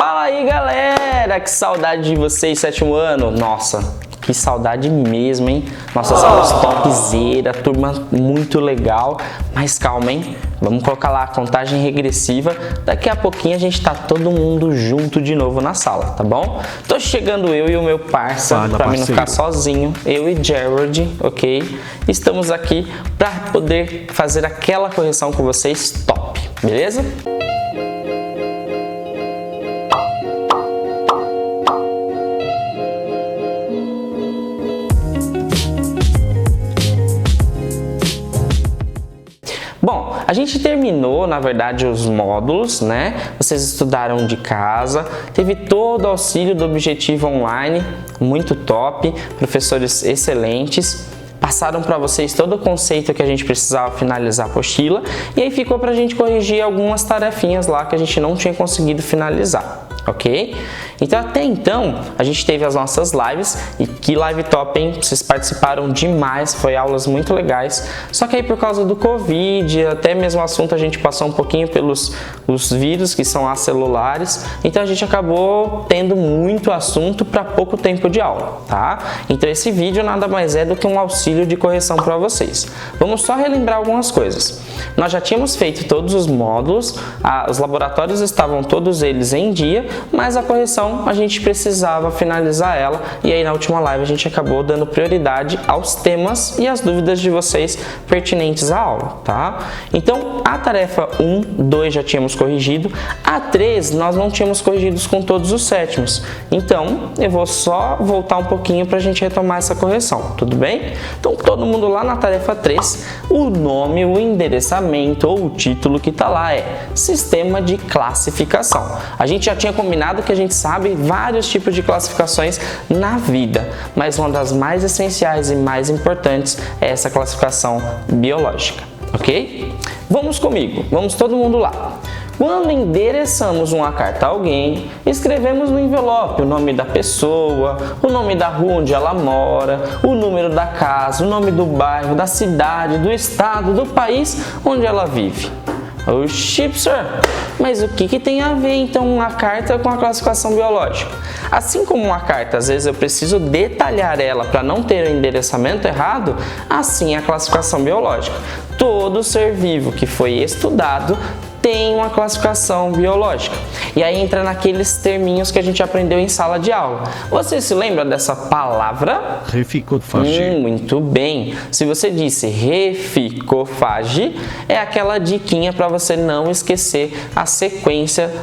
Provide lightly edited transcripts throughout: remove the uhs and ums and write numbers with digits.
Fala aí, galera! Que saudade de vocês, sétimo ano! Nossa, que saudade mesmo, hein? Nossas aulas topzera, turma muito legal. Mas calma, hein? Vamos colocar lá a contagem regressiva. Daqui a pouquinho a gente tá todo mundo junto de novo na sala, tá bom? Tô chegando eu e o meu parça, pra mim não ficar sozinho. Eu e Gerald, ok? Estamos aqui pra poder fazer aquela correção com vocês top, beleza? Bom, a gente terminou, na verdade, os módulos, né? Vocês estudaram de casa, teve todo o auxílio do Objetivo Online, muito top, professores excelentes, passaram para vocês todo o conceito que a gente precisava finalizar a apostila e aí ficou para a gente corrigir algumas tarefinhas lá que a gente não tinha conseguido finalizar. Ok? Então até então a gente teve as nossas lives e que live top, hein? Vocês participaram demais, foi aulas muito legais. Só que aí por causa do Covid, até mesmo o assunto a gente passou um pouquinho pelos os vírus que são acelulares, então a gente acabou tendo muito assunto para pouco tempo de aula, tá? Então esse vídeo nada mais é do que um auxílio de correção para vocês. Vamos só relembrar algumas coisas. Nós já tínhamos feito todos os módulos, os laboratórios estavam todos eles em dia, mas a correção a gente precisava finalizar ela e aí na última live a gente acabou dando prioridade aos temas e às dúvidas de vocês pertinentes à aula, tá? Então a tarefa 1, 2 já tínhamos corrigido, a 3 nós não tínhamos corrigido com todos os sétimos, então eu vou só voltar um pouquinho para a gente retomar essa correção, tudo bem? Então todo mundo lá na tarefa 3, o nome, o endereçamento ou o título que está lá é Sistema de Classificação. A gente já tinha combinado que a gente sabe vários tipos de classificações na vida, mas uma das mais essenciais e mais importantes é essa classificação biológica, ok? Vamos comigo, vamos todo mundo lá. Quando endereçamos uma carta a alguém, escrevemos no envelope o nome da pessoa, o nome da rua onde ela mora, o número da casa, o nome do bairro, da cidade, do estado, do país onde ela vive. Oxi, professor, mas o que tem a ver então uma carta com a classificação biológica? Assim como uma carta, às vezes eu preciso detalhar ela para não ter o endereçamento errado, assim é a classificação biológica. Todo ser vivo que foi estudado tem uma classificação biológica. E aí entra naqueles terminhos que a gente aprendeu em sala de aula. Você se lembra dessa palavra? Reficofage. Muito bem. Se você disse reficofage, é aquela diquinha para você não esquecer a sequência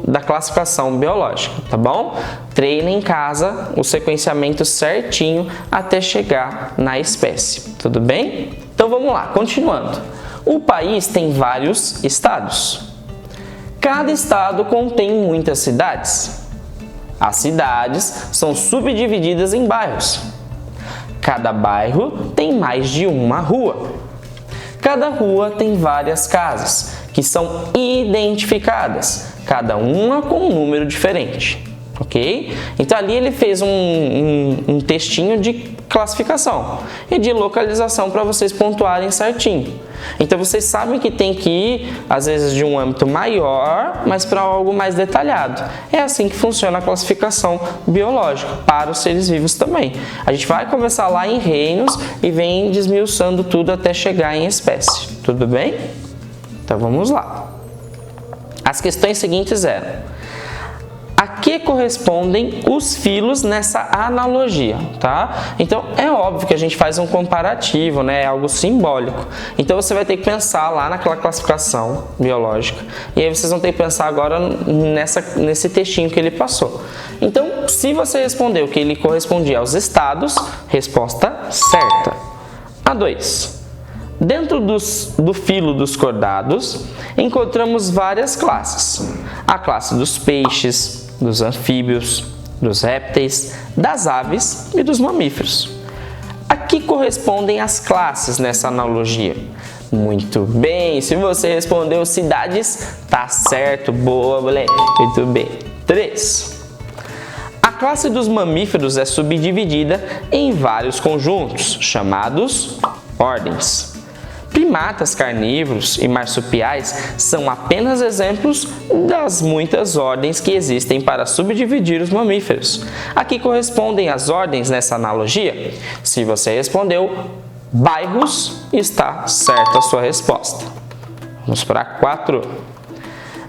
da classificação biológica, tá bom? Treine em casa o sequenciamento certinho até chegar na espécie, tudo bem? Então vamos lá, continuando. O país tem vários estados. Cada estado contém muitas cidades. As cidades são subdivididas em bairros. Cada bairro tem mais de uma rua. Cada rua tem várias casas, que são identificadas, cada uma com um número diferente. Ok? Então ali ele fez um textinho de classificação e de localização para vocês pontuarem certinho. Então vocês sabem que tem que ir, às vezes, de um âmbito maior, mas para algo mais detalhado. É assim que funciona a classificação biológica para os seres vivos também. A gente vai começar lá em reinos e vem desmiuçando tudo até chegar em espécie. Tudo bem? Então vamos lá. As questões seguintes eram: a que correspondem os filos nessa analogia, tá? Então, é óbvio que a gente faz um comparativo, né? É algo simbólico. Então, você vai ter que pensar lá naquela classificação biológica. E aí, vocês vão ter que pensar agora nesse textinho que ele passou. Então, se você respondeu que ele correspondia aos estados, resposta certa. A 2. Dentro do filo dos cordados, encontramos várias classes. A classe dos peixes, dos anfíbios, dos répteis, das aves e dos mamíferos. A que correspondem as classes nessa analogia? Muito bem, se você respondeu cidades, tá certo, boa, moleque, muito bem. 3. A classe dos mamíferos é subdividida em vários conjuntos, chamados ordens. Primatas carnívoros e marsupiais são apenas exemplos das muitas ordens que existem para subdividir os mamíferos. Aqui correspondem as ordens nessa analogia? Se você respondeu bairros, está certa a sua resposta. Vamos para 4.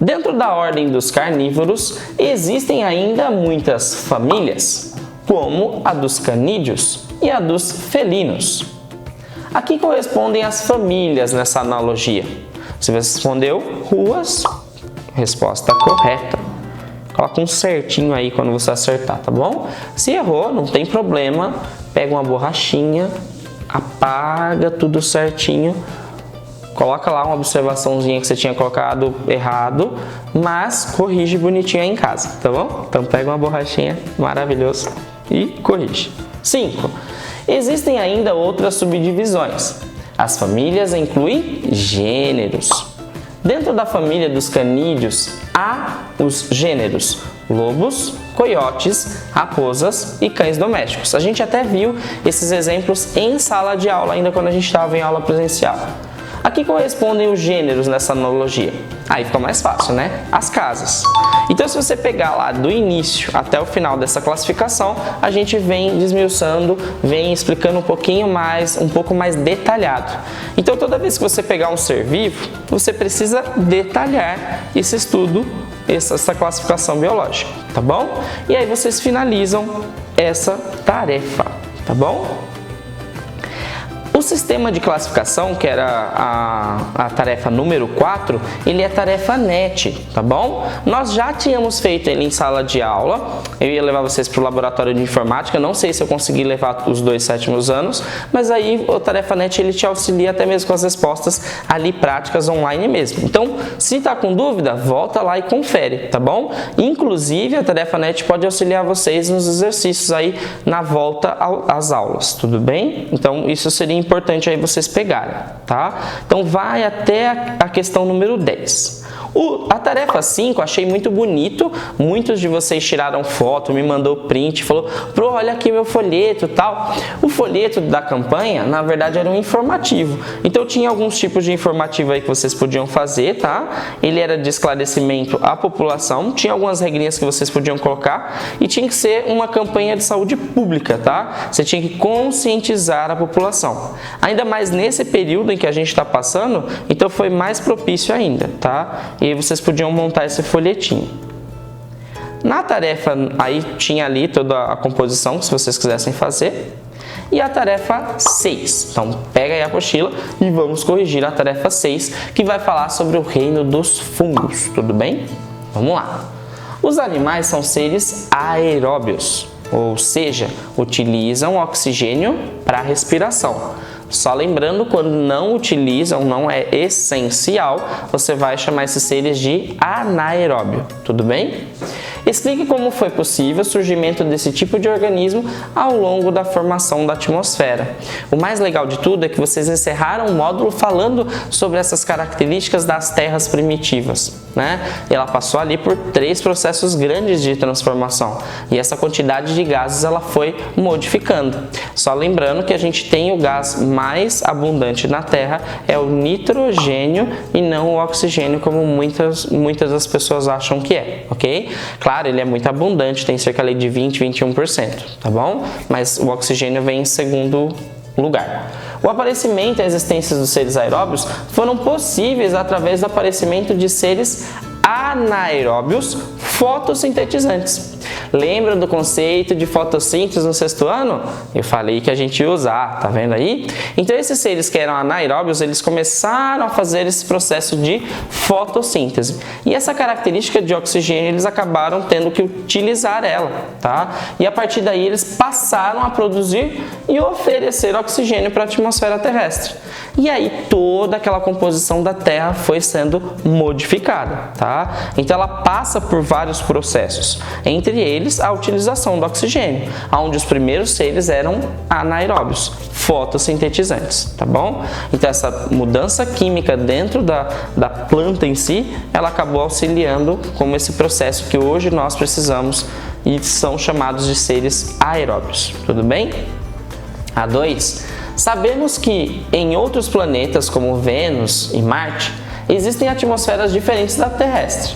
Dentro da ordem dos carnívoros, existem ainda muitas famílias, como a dos canídeos e a dos felinos. Aqui correspondem as famílias nessa analogia. Se você respondeu ruas, resposta correta. Coloca um certinho aí quando você acertar, tá bom? Se errou, não tem problema. Pega uma borrachinha, apaga tudo certinho. Coloca lá uma observaçãozinha que você tinha colocado errado, mas corrige bonitinho aí em casa, tá bom? Então pega uma borrachinha, maravilhoso, e corrige. 5. Existem ainda outras subdivisões. As famílias incluem gêneros. Dentro da família dos canídeos há os gêneros lobos, coiotes, raposas e cães domésticos. A gente até viu esses exemplos em sala de aula, ainda quando a gente estava em aula presencial. Aqui correspondem os gêneros nessa analogia. Aí fica mais fácil, né? As casas. Então, se você pegar lá do início até o final dessa classificação, a gente vem desmiuçando, vem explicando um pouco mais detalhado. Então, toda vez que você pegar um ser vivo, você precisa detalhar esse estudo, essa classificação biológica, tá bom? E aí vocês finalizam essa tarefa, tá bom? O sistema de classificação, que era a tarefa número 4, ele é tarefa NET, tá bom? Nós já tínhamos feito ele em sala de aula, eu ia levar vocês para o laboratório de informática, não sei se eu consegui levar os 2 sétimos anos, mas aí o tarefa NET ele te auxilia até mesmo com as respostas ali práticas online mesmo. Então, se está com dúvida, volta lá e confere, tá bom? Inclusive, a tarefa NET pode auxiliar vocês nos exercícios aí na volta às aulas, tudo bem? Então, isso seria importante aí vocês pegarem, tá? Então vai até a questão número 10. A tarefa 5 achei muito bonito, muitos de vocês tiraram foto, me mandou print, falou, pro, olha aqui meu folheto e tal. O folheto da campanha, na verdade, era um informativo. Então tinha alguns tipos de informativo aí que vocês podiam fazer, tá? Ele era de esclarecimento à população, tinha algumas regrinhas que vocês podiam colocar e tinha que ser uma campanha de saúde pública, tá? Você tinha que conscientizar a população. Ainda mais nesse período em que a gente está passando, então foi mais propício ainda, tá? E vocês podiam montar esse folhetinho. Na tarefa, aí tinha ali toda a composição, se vocês quisessem fazer. E a tarefa 6. Então, pega aí a apostila e vamos corrigir a tarefa 6, que vai falar sobre o reino dos fungos, tudo bem? Vamos lá. Os animais são seres aeróbios, ou seja, utilizam oxigênio para a respiração. Só lembrando, quando não utilizam, não é essencial, você vai chamar esses seres de anaeróbio, tudo bem? Explique como foi possível o surgimento desse tipo de organismo ao longo da formação da atmosfera. O mais legal de tudo é que vocês encerraram o módulo falando sobre essas características das terras primitivas, né? Ela passou ali por 3 processos grandes de transformação e essa quantidade de gases ela foi modificando. Só lembrando que a gente tem o gás mais abundante na Terra, é o nitrogênio e não o oxigênio, como muitas das pessoas acham que é, ok? Claro, ele é muito abundante, tem cerca ali de 20-21%, tá bom? Mas o oxigênio vem em segundo lugar. O aparecimento e a existência dos seres aeróbios foram possíveis através do aparecimento de seres anaeróbios fotossintetizantes. Lembra do conceito de fotossíntese no 6º ano? Eu falei que a gente ia usar, tá vendo aí? Então esses seres que eram anaeróbios, eles começaram a fazer esse processo de fotossíntese. E essa característica de oxigênio, eles acabaram tendo que utilizar ela, tá? E a partir daí eles passaram a produzir e oferecer oxigênio para a atmosfera terrestre. E aí toda aquela composição da Terra foi sendo modificada, tá? Então ela passa por vários processos, entre eles a utilização do oxigênio, onde os primeiros seres eram anaeróbios, fotossintetizantes, tá bom? Então essa mudança química dentro da planta em si, ela acabou auxiliando como esse processo que hoje nós precisamos e são chamados de seres aeróbios, tudo bem? A 2. Sabemos que em outros planetas como Vênus e Marte existem atmosferas diferentes da terrestre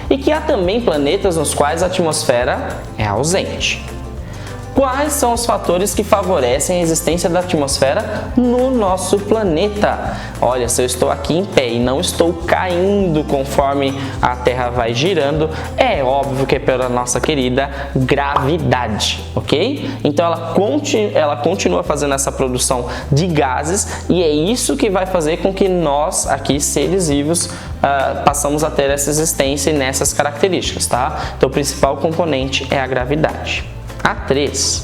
e que há também planetas nos quais a atmosfera é ausente. Quais são os fatores que favorecem a existência da atmosfera no nosso planeta? Olha, se eu estou aqui em pé e não estou caindo conforme a Terra vai girando, é óbvio que é pela nossa querida gravidade, ok? Então ela continua fazendo essa produção de gases e é isso que vai fazer com que nós, aqui, seres vivos, passamos a ter essa existência e nessas características, tá? Então o principal componente é a gravidade. A3.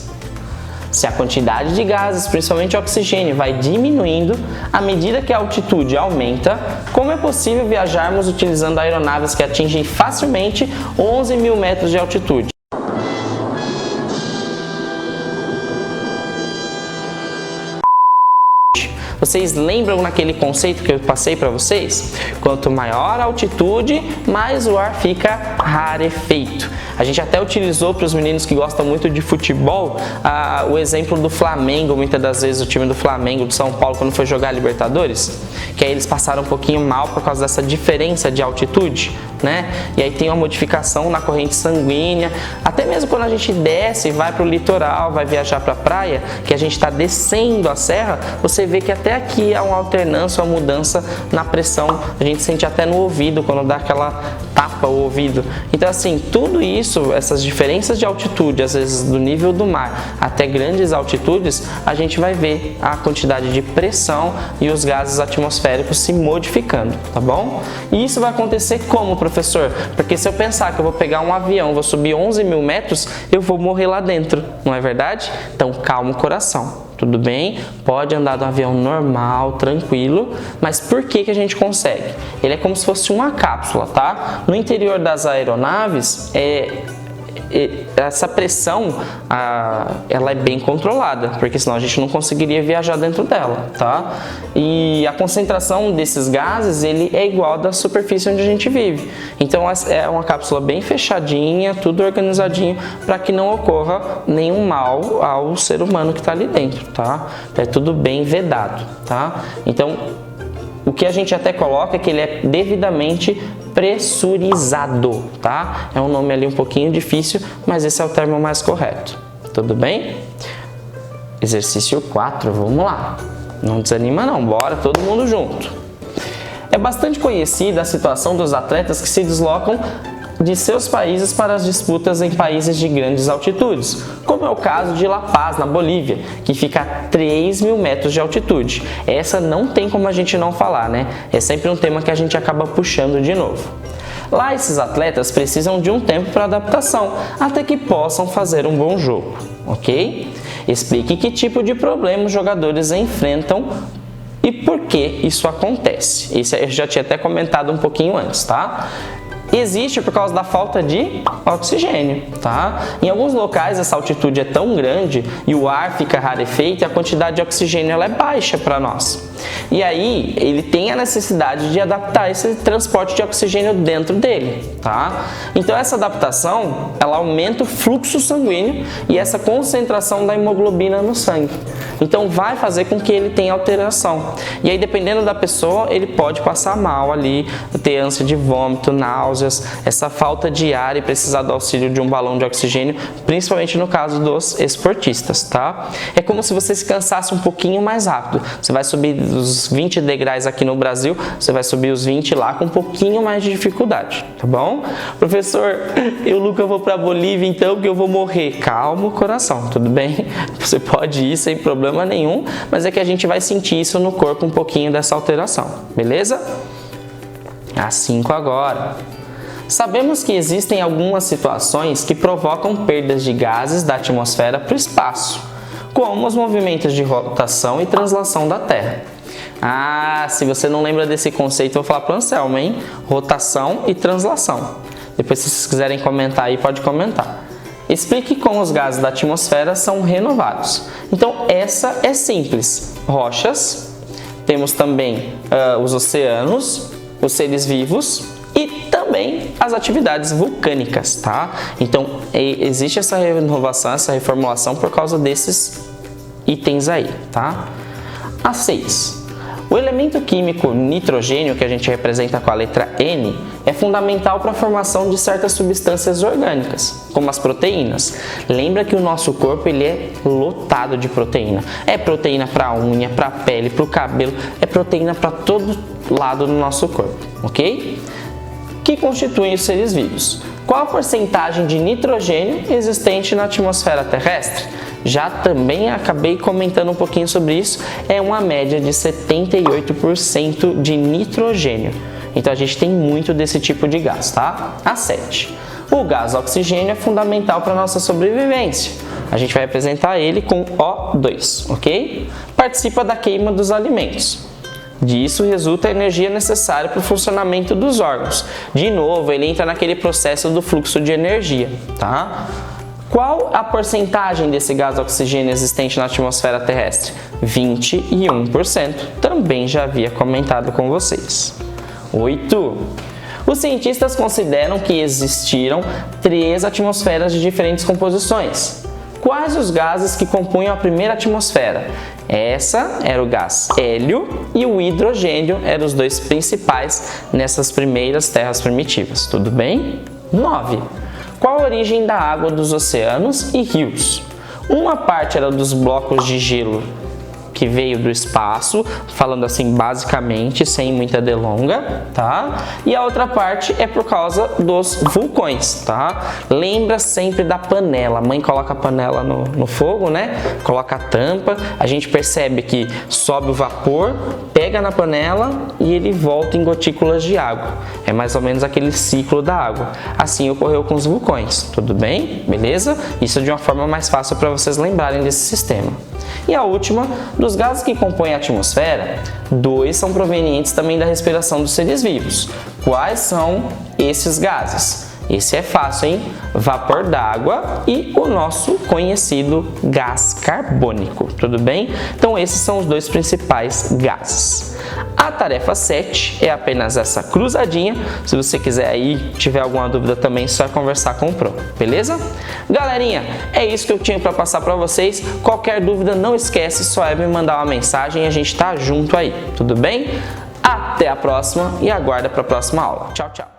Se a quantidade de gases, principalmente oxigênio, vai diminuindo à medida que a altitude aumenta, como é possível viajarmos utilizando aeronaves que atingem facilmente 11.000 metros de altitude? Vocês lembram naquele conceito que eu passei para vocês? Quanto maior a altitude, mais o ar fica rarefeito. A gente até utilizou para os meninos que gostam muito de futebol o exemplo do Flamengo, muitas das vezes o time do Flamengo, do São Paulo, quando foi jogar a Libertadores, que aí eles passaram um pouquinho mal por causa dessa diferença de altitude, né? E aí tem uma modificação na corrente sanguínea, até mesmo quando a gente desce, vai para o litoral, vai viajar para a praia, que a gente está descendo a serra, você vê que até aqui há uma alternância, uma mudança na pressão, a gente sente até no ouvido, quando dá aquela tapa o ouvido. Então assim, tudo isso, essas diferenças de altitude, às vezes do nível do mar até grandes altitudes, a gente vai ver a quantidade de pressão e os gases atmosféricos se modificando, tá bom? E isso vai acontecer como, professor? Porque se eu pensar que eu vou pegar um avião, vou subir 11.000 metros, eu vou morrer lá dentro, não é verdade? Então calma o coração. Tudo bem? Pode andar no avião normal, tranquilo, mas por que a gente consegue? Ele é como se fosse uma cápsula, tá? No interior das aeronaves, essa pressão ela é bem controlada, porque senão a gente não conseguiria viajar dentro dela, tá? E a concentração desses gases ele é igual à da superfície onde a gente vive. Então é uma cápsula bem fechadinha, tudo organizadinho, para que não ocorra nenhum mal ao ser humano que está ali dentro, tá? É tudo bem vedado, tá? Então o que a gente até coloca é que ele é devidamente pressurizado, tá? É um nome ali um pouquinho difícil, mas esse é o termo mais correto. Tudo bem? Exercício 4, vamos lá. Não desanima não, bora todo mundo junto. É bastante conhecida a situação dos atletas que se deslocam de seus países para as disputas em países de grandes altitudes, como é o caso de La Paz, na Bolívia, que fica a 3.000 metros de altitude. Essa não tem como a gente não falar, né? É sempre um tema que a gente acaba puxando de novo. Lá esses atletas precisam de um tempo para adaptação, até que possam fazer um bom jogo, ok? Explique que tipo de problema os jogadores enfrentam e por que isso acontece. Isso eu já tinha até comentado um pouquinho antes, tá? Existe por causa da falta de oxigênio, tá? Em alguns locais essa altitude é tão grande e o ar fica rarefeito e a quantidade de oxigênio ela é baixa para nós. E aí ele tem a necessidade de adaptar esse transporte de oxigênio dentro dele, tá? Então essa adaptação, ela aumenta o fluxo sanguíneo e essa concentração da hemoglobina no sangue. Então vai fazer com que ele tenha alteração. E aí dependendo da pessoa, ele pode passar mal ali, ter ânsia de vômito, náuseas, essa falta de ar e precisar do auxílio de um balão de oxigênio, principalmente no caso dos esportistas, tá? É como se você se cansasse um pouquinho mais rápido. Você vai subir os 20 degraus aqui no Brasil, você vai subir os 20 lá com um pouquinho mais de dificuldade, tá bom? Professor, eu nunca vou para Bolívia então que eu vou morrer. Calma o coração, tudo bem? Você pode ir sem problema nenhum, mas é que a gente vai sentir isso no corpo um pouquinho dessa alteração, beleza? A 5 agora. Sabemos que existem algumas situações que provocam perdas de gases da atmosfera para o espaço, como os movimentos de rotação e translação da Terra. Se você não lembra desse conceito, eu vou falar para o Anselmo, hein? Rotação e translação. Depois, se vocês quiserem comentar aí, pode comentar. Explique como os gases da atmosfera são renovados. Então, essa é simples. Rochas, temos também os oceanos, os seres vivos e também as atividades vulcânicas, tá? Então, existe essa renovação, essa reformulação por causa desses itens aí, tá? A 6. O elemento químico nitrogênio, que a gente representa com a letra N, é fundamental para a formação de certas substâncias orgânicas, como as proteínas. Lembra que o nosso corpo ele é lotado de proteína. É proteína para a unha, para a pele, para o cabelo, é proteína para todo lado do nosso corpo, ok? Que constituem os seres vivos. Qual a porcentagem de nitrogênio existente na atmosfera terrestre? Já também acabei comentando um pouquinho sobre isso, é uma média de 78% de nitrogênio. Então a gente tem muito desse tipo de gás, tá? A 7. O gás oxigênio é fundamental para a nossa sobrevivência. A gente vai representar ele com O2, ok? Participa da queima dos alimentos. Disso resulta a energia necessária para o funcionamento dos órgãos. De novo, ele entra naquele processo do fluxo de energia, tá? Qual a porcentagem desse gás oxigênio existente na atmosfera terrestre? 21%. Também já havia comentado com vocês. 8. Os cientistas consideram que existiram 3 atmosferas de diferentes composições. Quais os gases que compunham a primeira atmosfera? Essa era o gás hélio e o hidrogênio eram os 2 principais nessas primeiras terras primitivas. Tudo bem? 9. Qual a origem da água dos oceanos e rios? Uma parte era dos blocos de gelo que veio do espaço, falando assim basicamente, sem muita delonga, tá? E a outra parte é por causa dos vulcões, tá? Lembra sempre da panela. A mãe coloca a panela no fogo, né? Coloca a tampa, a gente percebe que sobe o vapor, pega na panela e ele volta em gotículas de água. É mais ou menos aquele ciclo da água. Assim ocorreu com os vulcões, tudo bem? Beleza? Isso de uma forma mais fácil para vocês lembrarem desse sistema. E a última, dos gases que compõem a atmosfera, 2 são provenientes também da respiração dos seres vivos. Quais são esses gases? Esse é fácil, hein? Vapor d'água e o nosso conhecido gás carbônico, tudo bem? Então esses são os 2 principais gases. A tarefa 7 é apenas essa cruzadinha. Se você quiser aí, tiver alguma dúvida também, só conversar com o Pro, beleza? Galerinha, é isso que eu tinha para passar para vocês. Qualquer dúvida, não esquece, só é me mandar uma mensagem e a gente tá junto aí, tudo bem? Até a próxima e aguarda para a próxima aula. Tchau, tchau!